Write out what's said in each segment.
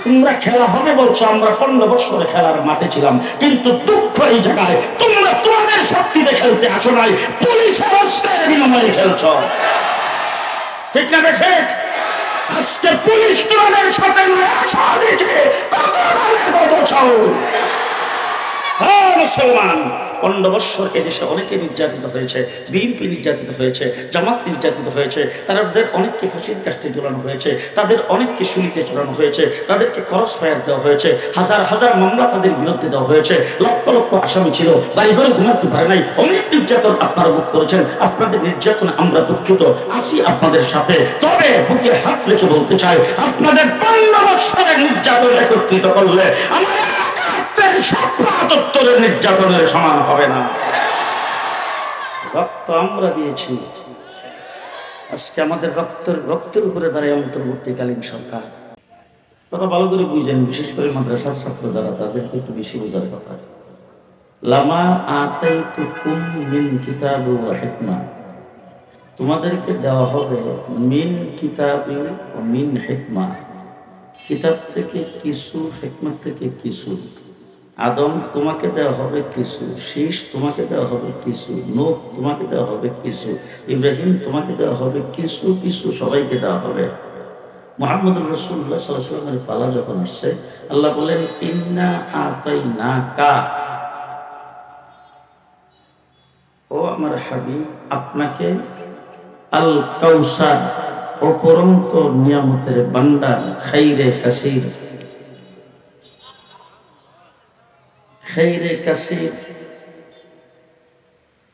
তোমরা খেলা হবে বলছো, আমরা 15 বছরে খেলার মাঠে ছিলাম, কিন্তু দুঃখ এই জায়গায় তোমরা তোমাদের শক্তিতে খেলতে আসো নাই, পুলিশের অস্ত্রের বিনিময়ে খেলছ। ঠিক না বেঠে? আজকে পুলিশ তোমাদের সাথে আশা দেখে কত দামে কত চাও। হ্যাঁ মুসলমান, 15 বছর এদেশে অনেকে নির্যাতিত হয়েছে, বিএনপি নির্যাতিত হয়েছে, জামাত নির্যাতিত হয়েছে, তাদের অনেককে ফাঁসির কাস্টে ঝোলানো হয়েছে, তাদের অনেককে শুলিতে চড়ানো হয়েছে, তাদেরকে ক্রস ফায়ার দেওয়া হয়েছে, হাজার হাজার মামলা তাদের বিরুদ্ধে দেওয়া হয়েছে, লক্ষ লক্ষ আসামি ছিল, বাড়ি ঘরে ঘুমাতে পারে নাই, অনেক নির্যাতন আপনারা ভোগ করেছেন। আপনাদের নির্যাতনে আমরা দুঃখিত, আসি আপনাদের সাথে। তবে বুকে হাত রেখে বলতে চাই, আপনাদের 15 বছরের নির্যাতন একত্রিত করলে আমার নির্যাতনের সমান হবে না। রক্ত আমরা দিয়েছি, আজকে আমাদের রক্তের উপরে দাঁড়ায় অন্তর্বর্তীকালীন সরকার। কথা ভালো করে বুঝেন, বিশেষ করে মাদ্রাসার ছাত্র যারা, তাদেরকে একটু বেশি বোঝার কথা। লামা আতাইতুকুম মিন কিতাবি ওয়া হিকমা, তোমাদেরকে দেওয়া হবে মিন কিতাবি ওয়া মিন হিকমা, কিতাব থেকে কিছু, হিকমত থেকে কিছু। আদম তোমাকে দেওয়া হবে কিছু, শীষ তোমাকে দেওয়া হবে কিছু, নূহ তোমাকে দেওয়া হবে কিছু, ইব্রাহিম তোমাকে দেওয়া হবে কিছু কিছু, সবাইকে দেওয়া হবে। মুহাম্মদ রাসূলুল্লাহ সাল্লাল্লাহু আলাইহি ওয়াসাল্লামের পালা যখন আসছে, আল্লাহ বলেন ইন্না আতাইনাকা, ও আমার হাবিব আপনাকে আল কাউসার, অপরন্ত নিয়ামতের ভান্ডার, খাইরে কাসির, খাইরে কাসির,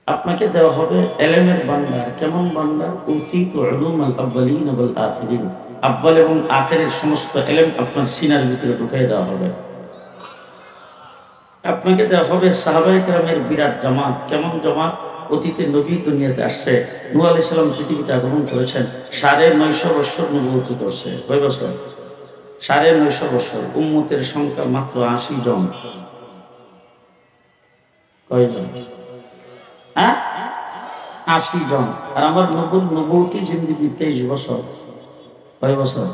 আপনাকে দেওয়া হবে এলেমের ভান্ডার। কেমন ভান্ডার? উতীতু উলুমাল আউয়ালিন ওয়াল আখিরিন, আউয়াল এবং আখিরের সমস্ত এলেম আপনার সিনার ভিতরে ঢুকিয়ে দেওয়া হবে। আপনাকে দেওয়া হবে সাহাবায়ে কেরামের বিরাট জামাত। কেমন জামাত? অতীতে নবী দুনিয়াতে আসছে, নূহ আলাইহিস সালাম পৃথিবীতে আগমন করেছেন, 950 বছর নবুয়ত করছে। কয় বছর? 950 বছর। উম্মতের সংখ্যা মাত্র 80 জন। কয়জন? 80 জন। আর আমার নবুয়তি জিন্দেগি 23 বছর। কয় বছর?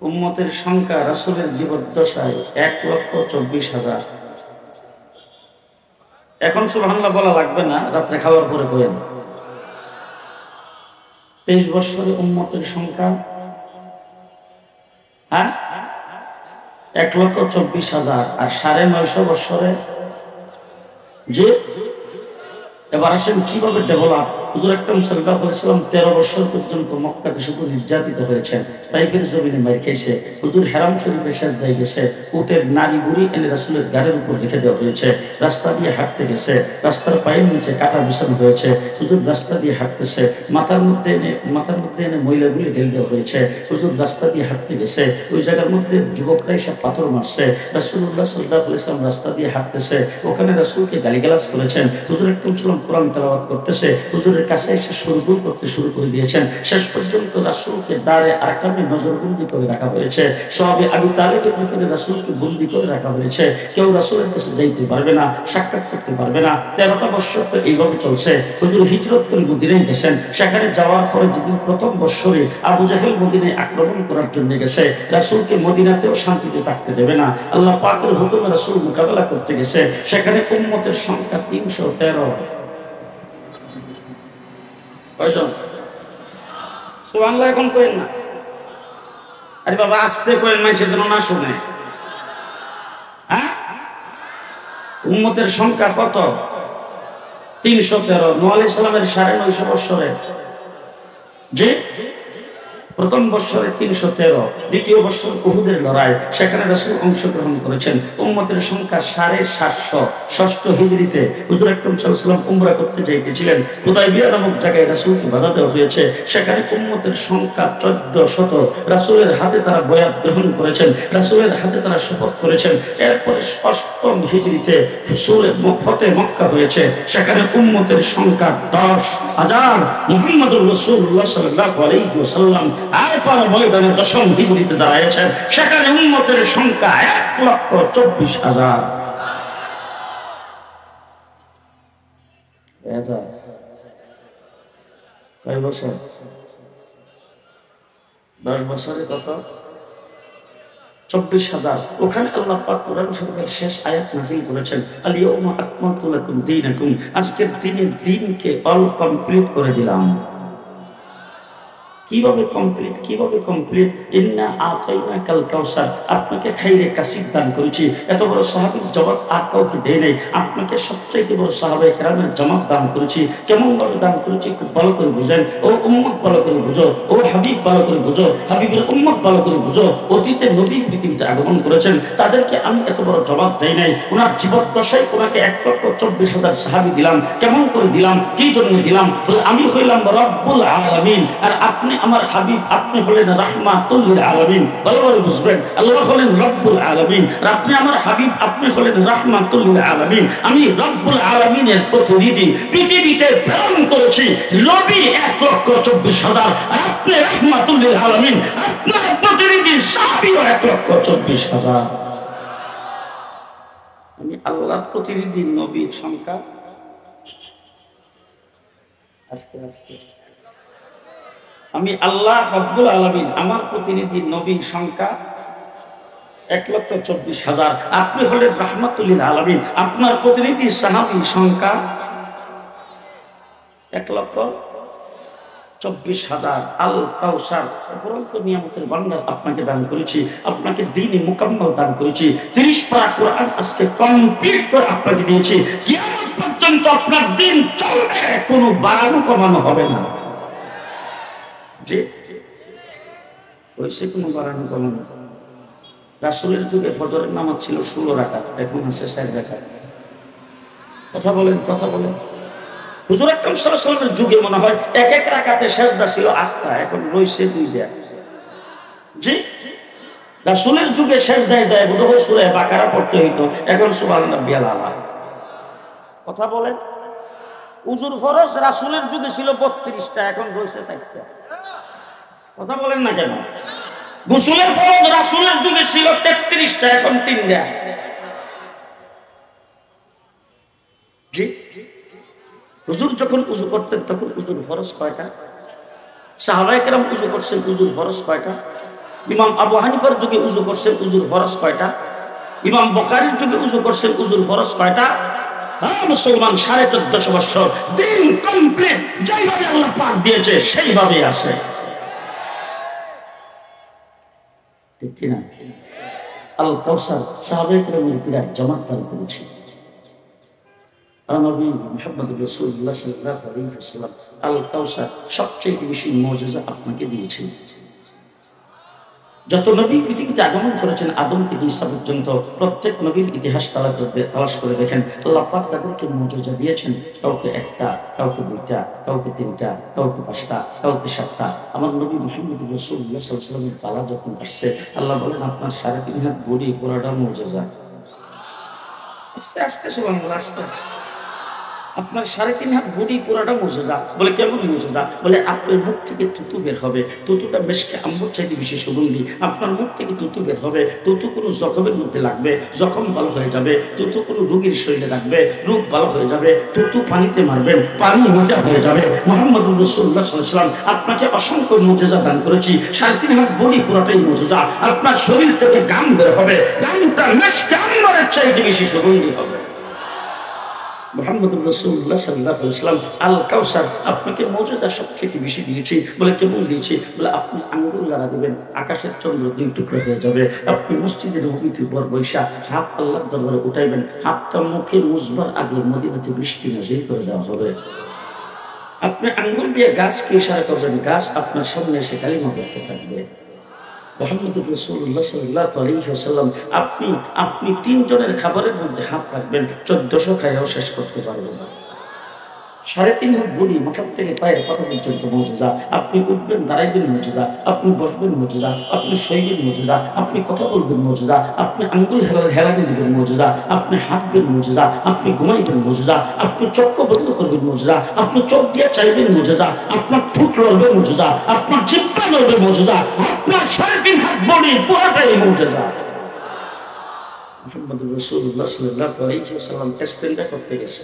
উম্মতের সংখ্যা রাসূলের জীবদ্দশায় 1,24,000। এখন সুবহানাল্লাহ বলা লাগবে না, রাত্রে খাওয়ার পরে কইেন। 23 বছরে উম্মতের সংখ্যা 1,24,000। আর 950 বছরে যে, এবার আসেন কিভাবে ডেভেলপ। হুজুর আকরাম সাল্লাল্লাহু আলাইহি ওয়াসাল্লাম 13 বছর পর্যন্ত মক্কাতে শুধু নির্যাতিত হয়েছেন, তাইফের জমিনে মার খেয়েছে। হুজুর হেরাম শরীফে সেজদায় গেছে, উটের নাড়ি বুড়ি এনে রাসূলের গাড়ির উপর রেখে দেওয়া হয়েছে। রাস্তা দিয়ে হাঁটতে গেছে, রাস্তার পায়ের নিচে কাটা বিছানো হয়েছে। হুজুর রাস্তা দিয়ে হাঁটতেছে, মাথার মধ্যে এনে ময়লাগুলি ঢেলে দেওয়া হয়েছে। হুজুর রাস্তা দিয়ে হাঁটতে গেছে, ওই জায়গার মধ্যে যুবকরা এসে পাথর মারছে। রাসূলুল্লাহ সাল্লাল্লাহু আলাইহি ওয়াসাল্লাম রাস্তা দিয়ে হাঁটতেছে, ওখানে রাসূলকে গালিগালাজ করেছেন। হুজুর একদম কোরআন তেলাওয়াত করতেছে, হুজুরের কাছে এসে সরগোল করতে শুরু করে দিয়েছেন। শেষ পর্যন্ত রাসূলকে দাঁড়ে আরকামে নজরবন্দি করে রাখা হয়েছে। সাহাবে আবু তালেবের ভিতরে রাসূলকে বন্দি করে রাখা হয়েছে। কেউ রাসূলের কাছে যাইতে পারবে না, সাক্ষাৎ করতে পারবে না। 13টা বছর তো এইভাবে চলছে। হুজুর হিজরত করে মদিনায় গেছেন। সেখানে যাওয়ার পরে যেদিন প্রথম বৎসরে আবু জাহেল মদিনায় আক্রমণ করার জন্য গেছে, রাসূলকে মদিনাতেও শান্তিতে থাকতে দেবে না, আল্লাহ পাকের হুকুমে রাসূল মোকাবেলা করতে গেছে। সেখানে উম্মতের সংখ্যা 313। কয়জন? সুবহানাল্লাহ এখন কইেন না, আরে বাবা আস্তে কইেন, মানুষ যেন না শুনে। উম্মতের সংখ্যা কত? 313। নূহ আলাইহিস সালামের 950 বছরে যে প্রথম বছরে 313, দ্বিতীয় বছর উহুদের লড়াই, সেখানে রাসূল অংশগ্রহণ করেছেন। উম্মতের সংখ্যা 750। ষষ্ঠ হিজরিতে হুজুর আকরাম সাল্লাল্লাহু আলাইহি ওয়াসাল্লাম উমরা করতে যাইতেছিলেন, হুদায়বিয়া নামক জায়গায় রাসূলকে বাধা দেওয়া হয়েছে। সেখানে উম্মতের সংখ্যা 1400। রাসূলের হাতে তারা বয়াত গ্রহণ করেছেন, রাসূলের হাতে তারা শপথ করেছেন। এরপরে অষ্টম হিজরিতে ফতেহ মক্কা হয়েছে, সেখানে উম্মতের সংখ্যা 10,000। মুহাম্মদুর রাসূলুল্লাহ সাল্লাল্লাহু আলাইহি ওয়াসাল্লাম আরফার ময়দানে 10ম হিজরিতে দাঁড়ায়ছেন, সেখানে উম্মতের সংখ্যা 1,24,000। কয় বছর? 10 বছরে কত? 24,000। ওখানে আল্লাহ পাক কোরআন শরীফের শেষ আয়াত নাযিল করেছেন, আল-ইয়াউমা আকমালতু লাকুম দীনাকুম, আজকের দিনে দিনকে অল কমপ্লিট করে দিলাম। কিভাবে কমপ্লিট? কিভাবে কমপ্লিট? ইন্না আতাইনাকাল কাউসার, আপনাকে খাইরে কাসির দান করেছি। এত বড় সাহাবীর জবাব আর কাউকে দেয় নাই। আপনাকে সবচাইতে বড় সাহাবায়ে কেরামের জামাত দান করেছি। কেমন ভাবে দান করেছি খুব ভালো করে বুঝেন। ও উম্মত ভালো করে বুঝো, ও হাবিব ভালো করে বুঝো, হাবিবের উম্মত ভালো করে বুঝো। অতীতে নবী পৃথিবীতে আগমন করেছেন, তাদেরকে আমি এত বড় জবাব দেই নাই। ওনার জীবদ্দশায় ওনাকে 1,24,000 সাহাবী দিলাম। কেমন করে দিলাম? কি জন্য দিলাম? বলে আমি হইলাম রব্বুল আলামিন, আর আপনি আমার হাবিব, আপনি হলেন রাহমাতুল লিল আলামিন। ভালোভাবে বুঝবেন, আল্লাহ হলেন রব্বুল আলামিন, আর আপনি আমার হাবিব, আপনি হলেন রাহমাতুল লিল আলামিন। আমি রব্বুল আলামিনের প্রতিনিধি পৃথিবীতে প্রেরণ করেছি নবী 1,24,000, আর আপনি রাহমাতুল লিল আলামিন, আপনার প্রতিনিধি সাহাবীও 1,24,000। আমি আল্লাহর প্রতিনিধি নবীর সংখ্যা আস্তে আস্তে, আমি আল্লাহ রব্বুল আলামিন, আমার প্রতিনিধি নবীর সংখ্যা 1,24,000। আপনি হলেন রাহমাতুল লিল আলামিন, আপনার প্রতিনিধি সাহাবীর সংখ্যা 1,24,000। আল কাউসার, অপরন্ত নিয়ামতের ভান্ডার আপনাকে দান করেছি, আপনাকে দ্বীনে মুকাম্মাল দান করেছি। 30 পারা কোরআন আজকে কমপ্লিট করে আপনাকে দিয়েছি। কিয়ামত পর্যন্ত আপনার দিন চলবে, কোনো বাড়ানো কমানো হবে না। যে হয়েছে কোনো বাড়ানো কমানো? রাসূলের যুগে ফজরের নামাজ ছিল 16 রাকাত, এখন আছে 4 রাকাত। কথা বলেন, কথা বলেন। হুজুর আকরাম সাল্লাল্লাহু আলাইহি ওয়াসাল্লামের যুগে মনে হয় এক এক রাকাতে সিজদা ছিল 8টা, এখন রইছে 2টা। জি, রাসূলের যুগে সিজদায় যায় বোধহয় সূরা বাকারা পড়তে হইতো, এখন সুবহানাল্লাহিল আলা। কথা বলেন। উজুর ফরজ রাসূলের যুগে ছিল 32টা, এখন রইছে 4টা। কথা বলেন না কেন? গোসলের ফরজ রাসূলের যুগে ছিল 33টা, এখন 3টা। জি, হুজুর যখন উযু করতেন তখন উযুর ফরজ কয়টা? সাহাবায়ে কেরাম উযু করছেন, উযুর ফরজ কয়টা? ইমাম আবু হানিফার যুগে উযু করছেন, উযুর ফরজ কয়টা? ইমাম বুখারীর যুগে উযু করছেন, উযুর ফরজ কয়টা? হ্যাঁ মুসলমান, 1450 বছর দিন কমপ্লিট, যেইভাবে আল্লাহ পাক দিয়েছে সেইভাবেই আছে। ঠিক কিনা? আল কাউসার সাহাবায়ে কেরামের বিরাট জামাত দান করেছে। নবী মুহাম্মদ রাসূলুল্লাহ সাল্লাল্লাহু আলাইহি ওয়াসাল্লাম আল কাউসার সবচেয়ে বেশি মুজিজা আপনাকে দিয়েছেন। যত নবী পৃথিবীতে আগমন করেছেন আদম থেকে ঈসা পর্যন্ত, প্রত্যেক নবীর ইতিহাস তালাশ করে দেখেন, আল্লাহ পাক তাদেরকে মুজিজা দিয়েছেন। কাউকে 1টা, কাউকে 2টা, কাউকে 3টা, কাউকে 5টা, কাউকে 7টা। আমার নবী মুহাম্মদ রাসূলুল্লাহ সাল্লাল্লাহু আলাইহি ওয়াসাল্লামের পালা যখন আসছে, আল্লাহ বলেন আপনার 3.5 হাত বডি পুরাটা মুজিজা। আস্তে আস্তে সুবহানাল্লাহ, আস্তে আস্তে। আপনার 3.5 হাত বডি পুরাটা মুজিজা। বলে কেমন মুজিজা? বলে আপনার মুখ থেকে তুতু বের হবে, তুতুটা মেশকে আম্বর চাইতে বেশি সুগন্ধি। আপনার মুখ থেকে তুতু বের হবে, তুতু কোনো জখমের মধ্যে লাগবে, জখম ভালো হয়ে যাবে। তুতু কোনো রোগীর শরীরে লাগবে, রোগ ভালো হয়ে যাবে। তুতু পানিতে মারবেন, পানি মোটা হয়ে যাবে। মুহাম্মদুর রাসূলুল্লাহ সাল্লাল্লাহু আলাইহি ওয়াসাল্লাম আপনাকে অসংখ্য মুজিজা দান করেছি। 3.5 হাত বডি পুরাটাই মুজিজা। আপনার শরীর থেকে গাম বের হবে, গামটা মেশকে আম্বরের চাইতে বেশি সুগন্ধি হবে। মুহাম্মদুর রাসূলুল্লাহ সাল্লাল্লাহু আলাইহি ওয়াসাল্লাম আল কাউসার আপনাকে মুজিজা সবচেয়ে বেশি দিয়েছি। বলে কেমন দিয়েছি? বলে আপনি আঙ্গুল লাগা দিবেন, আকাশের চন্দ্র 2 টুকরো হয়ে যাবে। আপনি মসজিদের নববীতে বৈশা হাত আল্লাহর দরবারে উঠাইবেন, হাতটা মুখে মুছবার আগে মদিনাতে বৃষ্টি নাযিল করে দেওয়া হবে। আপনি আঙ্গুল দিয়ে গাছকে ইশারা করবেন, গাছ আপনার সামনে এসে কালিমা পড়তে থাকবে। মুহাম্মদুর রাসূলুল্লাহ সাল্লাল্লাহু আলাইহি ওয়াসাল্লাম আপনি 3 জনের খাবারের মধ্যে হাত রাখবেন, 1400 খাইয়াও শেষ করতে পারবেন না। 3.5 হাত বডি মাথার থেকে পায়ের পাতা পর্যন্ত মুজিজা। আপনি উঠবেন, দাঁড়াইবেন মুজিজা, আপনি বসবেন মুজিজা, আপনি শোইবেন মুজিজা, আপনি কথা বলবেন মুজিজা, আপনি আঙ্গুল হেলানি দিবেন মুজিজা, আপনি হাঁটবেন মুজিজা, আপনি ঘুমাইবেন মুজিজা, আপনি চক্ষু বন্ধ করবেন মুজিজা, আপনি চোখ দিয়ে চাইবেন মুজিজা, আপনার ঠোঁট লড়বে মুজিজা, আপনার জিহ্বা লড়বে মুজিজা, আপনার 3.5 হাত বডি পুরোটাই মুজিজা। মুহাম্মদুর রাসূলুল্লাহ সাল্লাল্লাহু আলাইহি ওয়াসাল্লাম ইস্তেনজা করতে গেছে।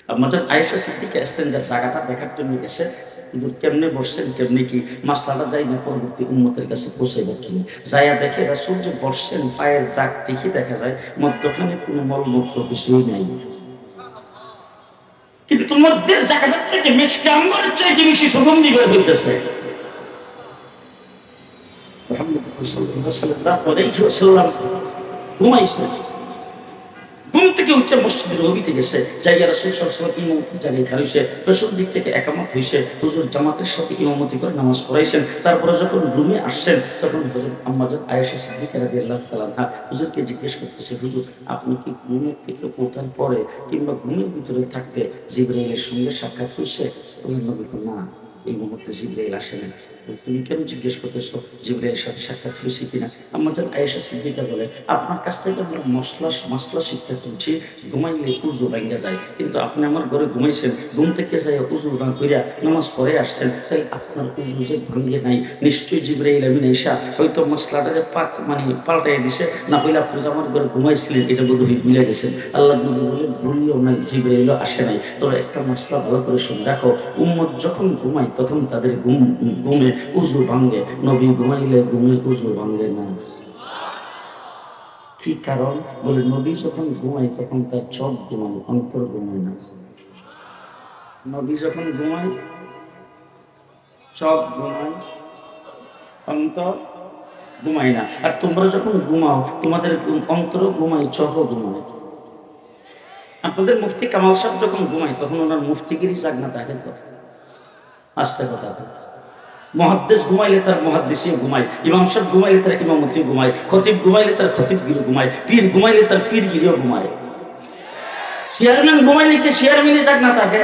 আমাদের আয়েশা সিদ্দিকা ইস্তেঞ্জার জায়গাটা দেখার জন্য গেছে, হুজুর কেমনে বসছেন, কেমনে কি মাসলাটা যাই না পরবর্তী উম্মতের কাছে পৌঁছাইবার জন্য যাইয়া দেখে রাসূল যে বসছেন পায়ের দাগ ঠিকই দেখা যায়, মধ্যখানে কোনো মলমূত্র কিছুই নাই, কিন্তু মধ্যের জায়গাটা থেকে মিশকে আম্বরের চাইতে বেশি সুগন্ধি বের হইতেছে। মুহাম্মদ সাল্লাল্লাহু আলাইহি ওয়াসাল্লাম ঘুমাইছেন, ঘুম থেকে উঠে মসজিদের নবীতে গেছে, জায়গা রাসূল সাল্লাল্লাহু আলাইহি ওয়াসাল্লাম ইমামতি জায়গায় খাইছে, রাসূল দিক থেকে একামত হইছে, হুজুর জামাতের সাথে ইমামতি করে নামাজ পড়াইছেন। তারপরে যখন রুমে আসছেন তখন হুজুর আম্মাজান আয়েশা সিদ্দিকা রাদিয়াল্লাহু তাআলা আনহা হুজুরকে জিজ্ঞেস করতেছে, হুজুর আপনি কি ঘুমের থেকে ওঠার পরে কিংবা ঘুমের ভিতরে থাকতে জিবরাইলের সঙ্গে সাক্ষাৎ হয়েছে? ওই নবী বলেন, না এই মুহূর্তে জিবরাইল আসে না। তুমি কেন জিজ্ঞেস করতেছো জিবরাইলের সাথে সাক্ষাৎ হয়েছে কিনা? আম্মাজান আয়েশা সিদ্দিকা বলে, আপনার কাছ থেকে আমরা মাসলা শিক্ষা করছি, ঘুমাইলে উজু ভাঙ্গা যায়, কিন্তু আপনি আমার ঘরে ঘুমাইছেন, ঘুম থেকে যাই উজু না করিয়া নামাজ পড়ে আসছেন, তাই আপনার উজু যে ভাঙ্গে নাই, নিশ্চয়ই জিবরাইল আমিন আয়েশা হয়তো মশলাটাকে পাল্টাই দিছে, না হইলে আপনি যে আমার ঘরে ঘুমাইছিলেন এটা বোধহয় ভুলে গেছেন। আল্লাহ নবী বলে, ভুলিও নাই, জিবরাইলও আসে নাই, তোরা একটা মশলা ভালো করে শুনে রাখো, উম্মত যখন ঘুমায় তখন তাদের ঘুমে উজু ভাঙ্গে, নবী ঘুমাইলে ঘুমে উজু ভাঙ্গে না। কি কারণ? বলে নবী যখন ঘুমায় তখন তার চোখ ঘুমায়, অন্তর ঘুমায় না। নবী যখন ঘুমায় চোখ ঘুমায়, অন্তর ঘুমায় না। আর তোমরা যখন ঘুমাও তোমাদের অন্তরও ঘুমায়, চোখও ঘুমায়। আপনাদের মুফতি কামাল সাহেব যখন ঘুমায় তখন ওনার মুফতিগিরি জাগনা থাকে, তো আস্তে কথা। মুহাদ্দিস ঘুমাইলে তার মুহাদ্দিসিও ঘুমায়, ইমাম সাহেব ঘুমাইলে তার ইমামতিও ঘুমায়, খতিব ঘুমাইলে তার খতিবগিরিও ঘুমায়, পীর ঘুমাইলে তার পীরগিরিও ঘুমায়। চেয়ারম্যান ঘুমাইলে কি চেয়ারম্যানই জাগ না থাকে?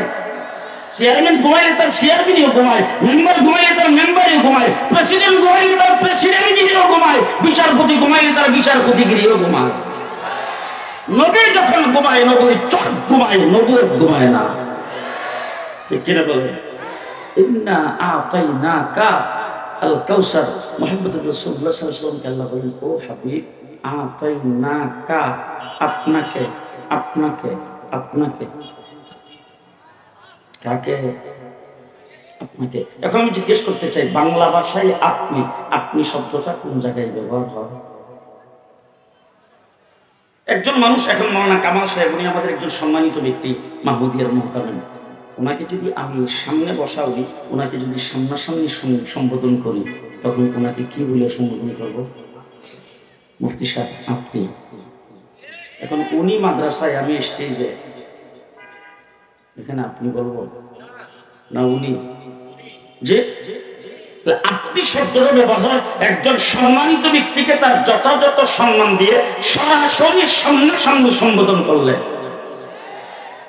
চেয়ারম্যান ঘুমাইলে তার চেয়ারম্যানও ঘুমায়, মেম্বার ঘুমাইলে তার মেম্বারও ঘুমায়, প্রেসিডেন্ট ঘুমাইলে তার প্রেসিডেন্টগিরিও ঘুমায়, বিচারপতি ঘুমাইলে তার বিচারপতিগিরিও ঘুমায়। নবী যখন ঘুমায় নবীর চোখ ঘুমায়, নবুয়ত ঘুমায় না। ঠিক কিনা বলে? ইন্না আতাইনাকা আল কাউসার। মুহাম্মদ রাসূলুল্লাহ সাল্লাল্লাহু আলাইহি ওয়াসাল্লামকে আল্লাহ বলেন, ও হাবিব, আতাইনাকা, আপনাকে আপনাকে আপনাকে কাকে? আপনাকে। এখন আমি জিজ্ঞেস করতে চাই, বাংলা ভাষায় আপনি আপনি শব্দটা কোন জায়গায় ব্যবহার হয়? একজন মানুষ, এখন মাওলানা কামাল সাহেব, উনি আমাদের একজন সম্মানিত ব্যক্তি, মাহমুদিয়ার মুহতামিম, ওনাকে যদি আমি সামনে বসাও, ওনাকে যদি সামনাসামনি সম্বোধন করি, তখন ওনাকে কি বলে সম্বোধন করব? মুফতি সাহেব আপনি। এখন উনি মাদ্রাসায়, আমি স্টেজে, এখানে আপনি বলবো না উনি? যে আপনি শব্দের ব্যবহার একজন সম্মানিত ব্যক্তিকে তার যথাযথ সম্মান দিয়ে সরাসরি সামনাসামনি সম্বোধন করলে।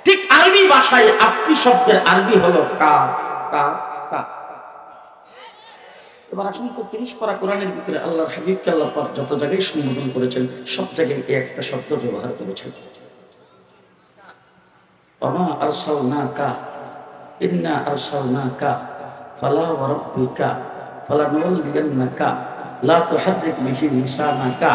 ঠিক আরবি ভাষায় আপনি শব্দের আরবি হলো কা কা কা। এবার আসুন তো ৩০ পারা কোরআনের ভিতরে আল্লাহর হাবিবকে আল্লাহ পাক যত জায়গায় সম্বোধন করেছেন সব জায়গায় এই একটা শব্দ ব্যবহার করেছেন, ওমা আরসালনাকা ইন্না আরসালনাকা ফালা ওয়া রাব্বিকা ফালানুওয়াল্লিয়ান্নাকা লা তুহাররিক বিহি লিসানাকা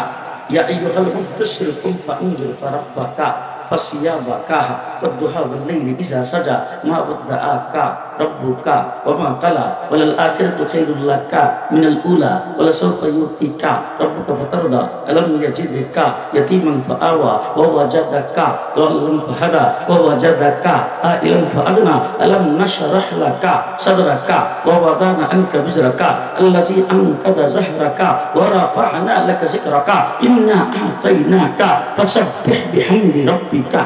ইয়া আইয়ুহাল মুদ্দাসসির কুম ফাআনজির ফারাব্বাকা ফাসিয়াবাকা ওয়াদ-দুহা ওয়াল-লাইলি ইযা সাজা মা ওয়াদ্দাআকা রাব্বুকা ওয়া মা ক্বালা ওয়ালাল আখিরাতু খায়রুল লাকা মিনাল উলা ওয়া লাসাওফা ইউতিকা রাব্বুকা ফাতারদা আলাম ইয়াজিদকা ইয়াতীমান ফাআওয়া ওয়া ওয়াজাদাকা দাল্লান ফাহাদা ওয়া ওয়াজাদাকা আইলান ফাআগনা আলাম নাশরাহ লাকা সাদরাকা ওয়া ওয়াদানা আনকা বিজরাকা আল্লাযী আনকাদা যাহরাকা ওয়া রাফa'না লাকা যিকরাকা ইন্না আ'তাইনাকা ফাসাব্বিহ বিহামদি রাব্বিকা।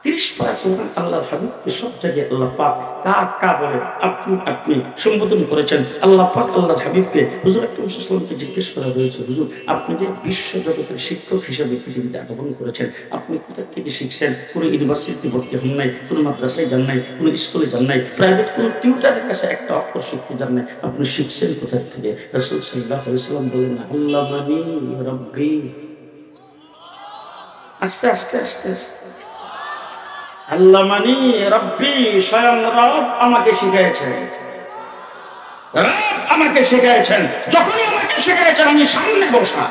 ৩০ পারা কোরআন আল্লাহর হাবিবকে সব জায়গায় আল্লাহ পাক কা কা বলে আপনি আপনি সম্বোধন করেছেন। আল্লাহ পাক আল্লাহর হাবিবকে হুজুর আকরাম সাল্লাল্লাহু আলাইহি ওয়াসাল্লামকে জিজ্ঞেস করা হয়েছে, হুজুর আপনি যে বিশ্ব জগতের শিক্ষক হিসেবে পৃথিবীতে আগমন করেছেন, আপনি কোথা থেকে শিখছেন? কোনো ইউনিভার্সিটিতে ভর্তি হন নাই, কোনো মাদ্রাসায় যান নাই, কোনো স্কুলে যান নাই, প্রাইভেট কোনো টিউটারের কাছে একটা অক্ষর শিখতে যান নাই, আপনি শিখছেন কোথা থেকে? রাসূল সাল্লাল্লাহু আলাইহি ওয়াসাল্লাম বলেন, আল্লামানি রাব্বি। আস্তে আস্তে আস্তে আস্তে আল্লামানি রাব্বি, স্বয়ং রব আমাকে শিখিয়েছেন, রব আমাকে শিখিয়েছেন। যখনই আমাকে শিখিয়েছেন আমি সামনে বসা।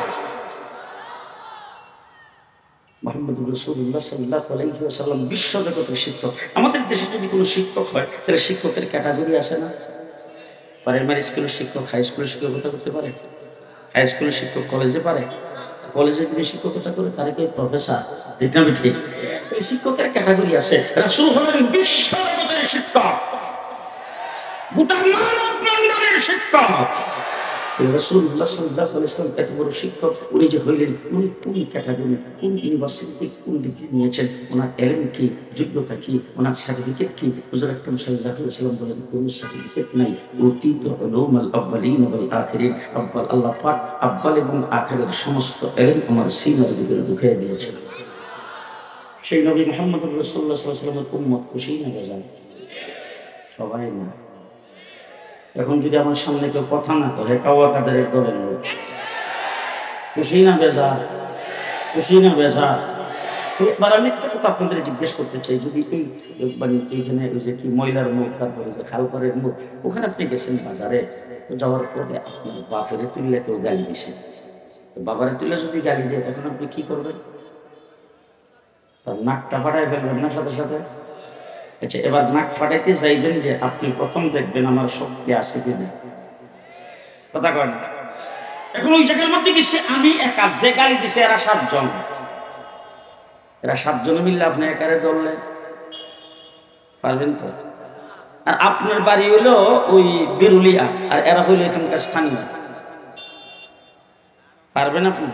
মুহাম্মদুর রাসূলুল্লাহ সাল্লাল্লাহু আলাইহি ওয়াসাল্লাম বিশ্ব জগতের শিক্ষক। আমাদের দেশে যদি কোনো শিক্ষক হয় তাহলে শিক্ষকের ক্যাটাগরি আছে না? প্রাইমারি স্কুলের শিক্ষক হাই স্কুলের শিক্ষকতা করতে পারে, হাই স্কুলের শিক্ষক কলেজে পারে, কলেজে যিনি শিক্ষকতা করে তারা কি প্রফেসর? ঠিক না ঠিক? এই শিক্ষকের ক্যাটাগরি আছে। রাসূল হলেন বিশ্ব জগতের শিক্ষক, গোটা মানব মণ্ডলের শিক্ষক। রাসূলুল্লাহ সাল্লাল্লাহু আলাইহি ওয়াসাল্লাম এত বড় শিক্ষক, উনি যে হইলেন, উনি কোন ক্যাটাগরি, কোন ইউনিভার্সিটি, কোন ডিগ্রি নিয়েছেন, ওনার এলএম কি, যোগ্যতা কি, ওনার সার্টিফিকেট কি? হুজুর আকরাম সাল্লাল্লাহু আলাইহি ওয়াসাল্লাম বলেন কোন সার্টিফিকেট নাই। উতীতু উলুমাল আউয়ালিন ওয়াল আখিরিন। আউয়াল আল্লাহ পাক আউয়াল এবং আখিরের সমস্ত এলএম আমার সিনার ভিতরে ঢুকিয়ে দিয়েছেন। সেই নবী মুহাম্মদুর রাসূলুল্লাহ সাল্লাল্লাহু আলাইহি ওয়াসাল্লামের উম্মত খুশি না বেজার? সবাই না। এখন যদি আমার সামনে কেউ কথা না কহে, কাওয়া কাদের দলের লোক, খুশি না বেজার? খুশি না বেজার? এবার আমি একটা কথা আপনাদের জিজ্ঞেস করতে চাই, যদি এই মানে এইখানে ওই যে কি ময়লার মুখ, তারপরে যে খালপাড়ের মুখ, ওখানে আপনি গেছেন বাজারে, তো যাওয়ার পরে আপনার বাপের তুললে কেউ গালি দিছে, তো বাবারে তুলে যদি গালি দেয় তখন আপনি কি করবেন? তার নাকটা ফাটাই ফেলবেন না সাথে সাথে? আচ্ছা, এবার নাক ফাটাইতে চাইবেন যে আপনি প্রথম দেখবেন আমার শক্তি আছে কিনা। কথা কয় না? এখন ওই জায়গার মধ্যে গেছে আমি একা, যে গালি দিছে এরা 7 জন, এরা 7 জন মিললে আপনি একারে ধরলে পারবেন তো? আর আপনার বাড়ি হইলো ওই বেরুলিয়া, আর এরা হইলো এখানকার স্থানীয়, পারবেন আপনি?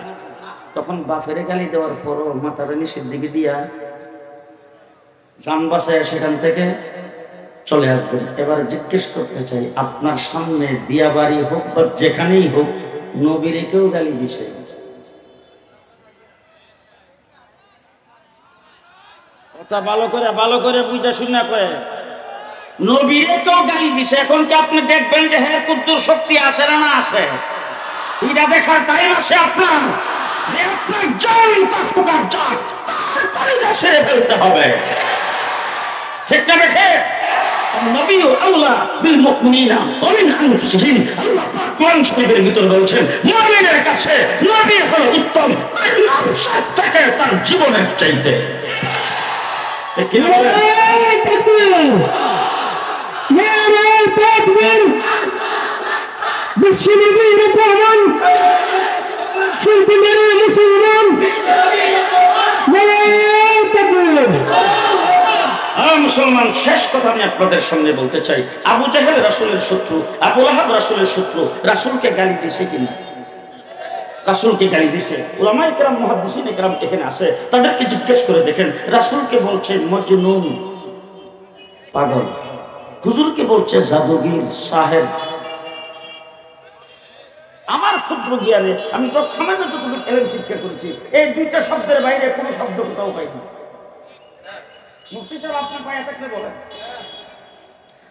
তখন বাপেরে গালি দেওয়ার পরও মাথাটা নিচের দিকে দিয়া যান বাসায় সেখান থেকে চলে আসবেন। এবার জিজ্ঞেস করতে চাই, আপনার সামনে দিয়াবাড়ি হোক বা যেখানেই হোক, নবীরে কেউ গালি দিছে? কথা ভালো করে বুঝা শুনা করে, নবীরে কেউ গালি দিছে। এখন কি আপনি দেখবেন যে হ্যাঁ কুদ্দুর শক্তি আছে না না আছে? এটা দেখার টাইম আছে আপনার, যে আপনার জান তাকুকার জাত তারপরে যা সেরে ফেলতে হবে। ঠিক না বেঠে? নবী আল্লাহ বিল মুমিনিনা ওয়া মিন আনফুসিহিম। আল্লাহ পাক কোরআন শরীফের ভিতর বলেছেন মুমিনের কাছে নবী হলো উত্তম তার নফস থেকে, তার জীবনের চাইতে। ঠিক না? নারায়ে তাকবীর, বিশ্বনবীর ফরমান, সুলতানের মুসলমান, নারায়ে তাকবীর। মুসলমান, শেষ কথা আমি আপনাদের সামনে বলতে চাই, আবু জাহেল রাসূলের শত্রু, আবু লাহাব রাসূলের শত্রু, রাসূলকে গালি দিছে কিনা? রাসূলকে গালি দিছে। উলামায়ে কেরাম, মুহাদ্দিসিনে কেরাম এখানে আছে, তাদেরকে জিজ্ঞেস করে দেখেন, রাসূলকে বলছে মজনুন, পাগল, হুজুরকে বলছে জাদুগীর, সাহেব। আমার ক্ষুদ্র জ্ঞানে আমি যত সামান্য যতটুকু এলেম শিক্ষা করেছি, এই দুইটা শব্দের বাইরে কোনো শব্দ কোথাও পাইনি। মুফতি সাহেব আপনার পায়ে থাকলে বলেন।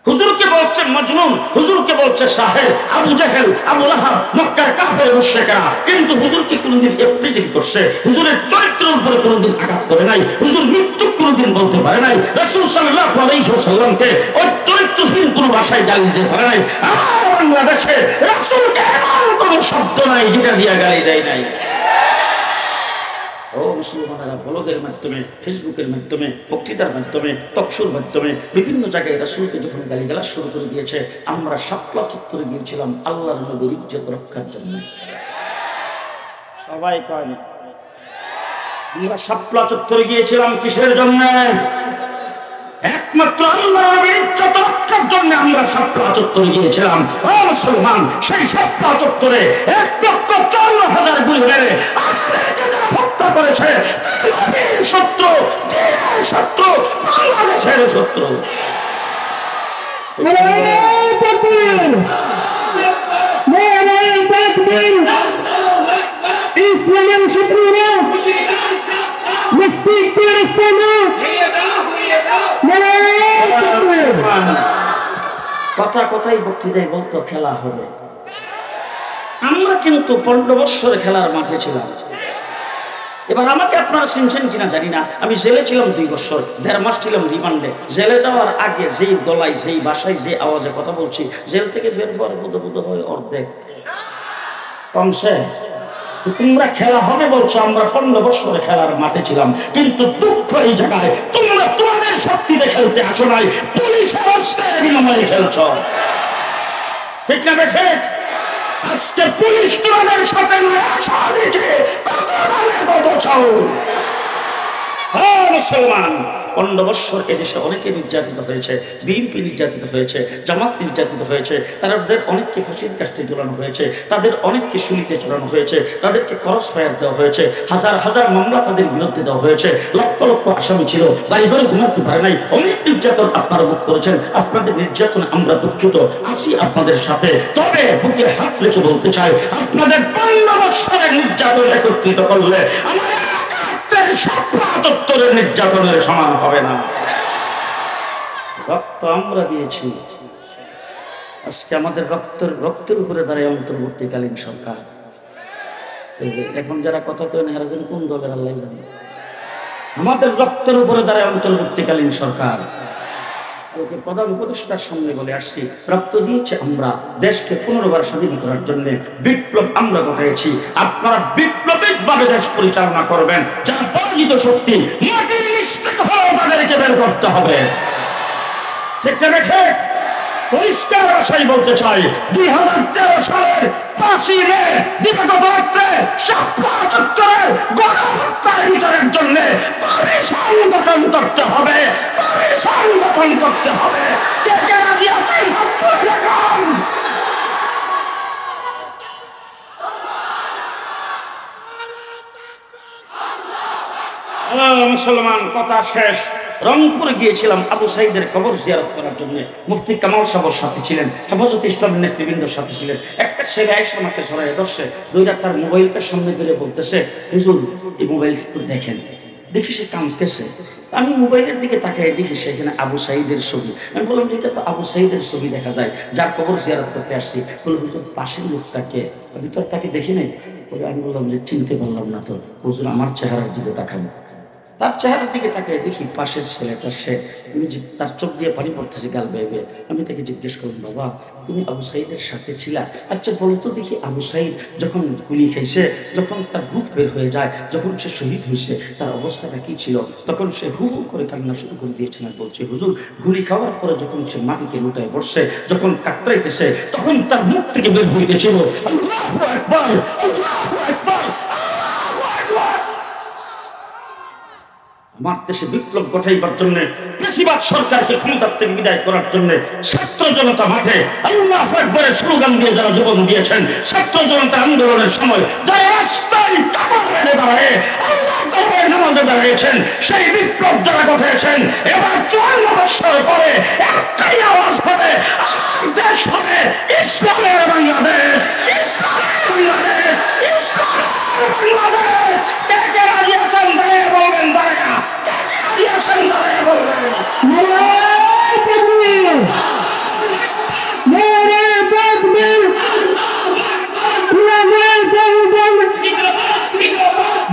হুজুরকে বলছে মজনুন, হুজুরকে বলছে সাহেব। আবু জাহেল, আবু লাহাব, মক্কার কাফের মুশরিকরা কিন্তু হুজুরকে কোনোদিন এপ্রিজিং করছে, হুজুরের চরিত্রের উপরে কোনোদিন আঘাত করে নাই, হুজুর মৃত্যু কোনোদিন বলতে পারে নাই, রাসূল সাল্লাল্লাহু আলাইহি ওয়াসাল্লামকে ওই চরিত্রহীন কোনো ভাষায় গালি দিতে পারে নাই। আমার বাংলাদেশে রাসূলকে এমন কোনো শব্দ নাই যেটা দিয়ে গালি দেয় নাই। ও মুসলমানেরা, ব্লগের মাধ্যমে, ফেসবুকের মাধ্যমে, বক্তৃতার মাধ্যমে, টকশোর মাধ্যমে বিভিন্ন জায়গায় রাসূলকে যখন গালিগালাজ শুরু করে দিয়েছে, আমরা শাপলা চত্বরে গিয়েছিলাম আল্লাহর নবীর ইজ্জত রক্ষার জন্য। সবাই কয় না? আমরা শাপলা চত্বরে গিয়েছিলাম কিসের জন্য? একমাত্র আল্লাহর নবীর ইজ্জত রক্ষার জন্য আমরা শাপলা চত্বরে গিয়েছিলাম। ও মুসলমান, সেই শাপলা চত্বরে 1,54,000 গুলি মেরে আমাদেরকে যারা হত্যা করেছে, নবীর শত্রু, দিনের শত্রু, বাংলাদেশের শত্রু। নারায়ে তাকবীর, নারায়ে তাকবীর। ইসলামের শত্রুরা মস্তিষ্কের ইসলামে কথা কথাই বক্তৃতায় বলতো খেলা হবে। আমরা কিন্তু 15 বছর খেলার মাঠে ছিলাম। এবার আমাকে আপনারা চিনছেন কিনা জানি না, আমি জেলে ছিলাম 2 বছর, 1.5 মাস ছিলাম রিমান্ডে। জেলে যাওয়ার আগে যেই গলায়, যেই ভাষায়, যে আওয়াজে কথা বলছি, জেল থেকে বের হওয়ার বোধ হয় অর্ধেক কমছে। তোমরা খেলা হবে বলছো, আমরা 15 বছরে খেলার মাঠে ছিলাম, কিন্তু দুঃখ এই জায়গায় তোমরা তোমাদের শক্তিতে খেলতে আসো নাই, পুলিশের অস্ত্রের বিনিময়ে খেলছ। ঠিক না বেঠে? আজকে পুলিশ তোমাদের সাথে আসা দেখে কত দামে কত চাও। মুসলমান, 15 বছর এদেশে অনেকে নির্যাতিত হয়েছে, বিএনপি নির্যাতিত হয়েছে, জামাত নির্যাতিত হয়েছে, তাদের অনেককে ফাঁসির কাস্টে ঝোলানো হয়েছে, তাদের অনেককে শুলিতে চড়ানো হয়েছে, তাদেরকে ক্রস ফায়ার দেওয়া হয়েছে, হাজার হাজার মামলা তাদের বিরুদ্ধে দেওয়া হয়েছে, লক্ষ লক্ষ আসামি ছিল, বাড়ি ঘরে ঘুমাতে পারে নাই, অনেক নির্যাতন আপনারা ভোগ করেছেন। আপনাদের নির্যাতনে আমরা দুঃখিত, আসি আপনাদের সাথে। তবে বুকে হাত রেখে বলতে চাই, আপনাদের 15 বছরের নির্যাতন একত্রিত করলে আমাদের নির্যাতনের সমান হবে না। রক্ত আমরা দিয়েছি, আজকে আমাদের রক্তের উপরে দাঁড়ায় অন্তর্বর্তীকালীন সরকার। এখন যারা কথা কেন এরা যেন কোন দলের আল্লাহ জানে। আমাদের রক্তের উপরে দাঁড়ায় অন্তর্বর্তীকালীন সরকার। প্রধান উপদেষ্টার সামনে বলে আসছি, রক্ত দিয়েছে আমরা দেশকে পুনর্বার স্বাধীন করার জন্য, বিপ্লব আমরা ঘটাইছি, আপনারা বিপ্লবিক ভাবে দেশ পরিচালনা করবেন। যারা পরাজিত শক্তি মাটির নিচ থেকে হলেও তাদেরকে বের করতে হবে। ঠিক না ঠিক? পরিষ্কার ভাষায় বলতে চাই, 2013 সালের 5ই মে দিবাগত রাত্রে শাপলা চত্বরের গণহত্যার বিচারের জন্য কমিশন গঠন করতে হবে, কমিশন গঠন করতে হবে। কে কে রাজি আছেন হাত তুলে দেখান। মুসলমান, কথা শেষ। রংপুর গিয়েছিলাম আবু সাইদের কবর জিয়ারত করার জন্য। মুফতি কামাল সাহেবের সাথে ছিলেন, হেফাজতে ইসলামের নেতৃবৃন্দের সাথে ছিলেন। একটা ছেলে এসে আমাকে সরাই ধরছে, দুইটা তার মোবাইলটা সামনে ধরে বলতেছে, হুজুর এই মোবাইল একটু দেখেন। দেখি সে কাঁদতেছে, আমি মোবাইলের দিকে তাকাই, দেখি সেখানে আবু সাইদের ছবি। আমি বললাম যে এটা তো আবু সাইদের ছবি দেখা যায়, যার কবর জিয়ারত করতে আসছি। বললাম হুজুর পাশের লোকটাকে, আমি তো তাকে দেখি নাই। আমি বললাম যে চিনতে পারলাম না তো। হুজুর আমার চেহারার দিকে তাকান। তার চেহারার দিকে তাকায় দেখি পাশের ছেলেটা, সে তার চোখ দিয়ে পানি পড়তেছে গাল বেয়ে। আমি তাকে জিজ্ঞেস করলাম, বাবা তুমি আবু সাইদের সাথে ছিলা? আচ্ছা বলো তো দেখি, আবু সাইদ যখন গুলি খাইছে, যখন তার রূপ বের হয়ে যায়, যখন সে শহীদ হয়েছে, তার অবস্থাটা কি ছিল? তখন সে হু হু করে কান্না শুরু করে দিয়েছে। না বলছে, হুজুর গুলি খাওয়ার পরে যখন সে মাটিতে লুটায় বসছে, যখন কাতরাইতেছে, তখন তার মুখ থেকে বের হইতেছিল আল্লাহু আকবার, আল্লাহু আকবার। আমার দেশে বিপ্লব ঘটাইবার জন্য, বেশিরভাগ সরকারকে ক্ষমতা থেকে বিদায় করার জন্য ছাত্র জনতা মাঠে আল্লাহু আকবারের স্লোগান দিয়ে যারা জীবন দিয়েছেন, ছাত্র জনতা আন্দোলনের সময় যারা রাস্তায় কাপড় বেঁধে দাঁড়ায় আল্লাহর দরবারে নামাজে দাঁড়িয়েছেন, সেই বিপ্লব যারা ঘটিয়েছেন, এবার 54 বছর পরে একটাই আওয়াজ হবে, আমার দেশ হবে ইসলামের বাংলাদেশ, ইসলামের বাংলাদেশ, ইসলামের বাংলাদেশ। কে কে রাজি আছেন দাঁড়িয়ে বলবেন, দাঁড়িয়ে কে কে রাজি আছেন দাঁড়িয়ে বলবেন। নারায়ে তাকবীর, নারায়ে তাকবীর, নারায়ে তাকবীর,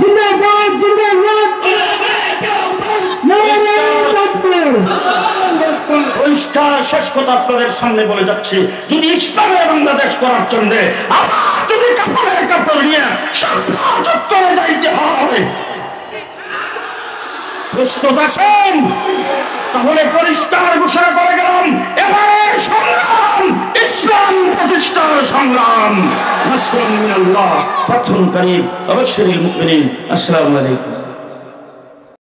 জিন্দাবাদ জিন্দাবাদ, নারায়ে তাকবীর। পরিষ্কার শেষ কথা আপনাদের সামনে বলে যাচ্ছি, যদি ইসলামের বাংলাদেশ করার জন্য আবার যদি কাপড়ের কাপড় নিয়ে চত্বরে যাইতে হয়, প্রস্তুত আছেন? তাহলে পরিষ্কার ঘোষণা করে গেলাম, এবারে সংগ্রাম ইসলাম প্রতিষ্ঠার সংগ্রাম। নাসরুন মিনাল্লাহ, ফাতহুন কারীব, আবাশশিরিল মুমিনিন। আসসালামু আলাইকুম।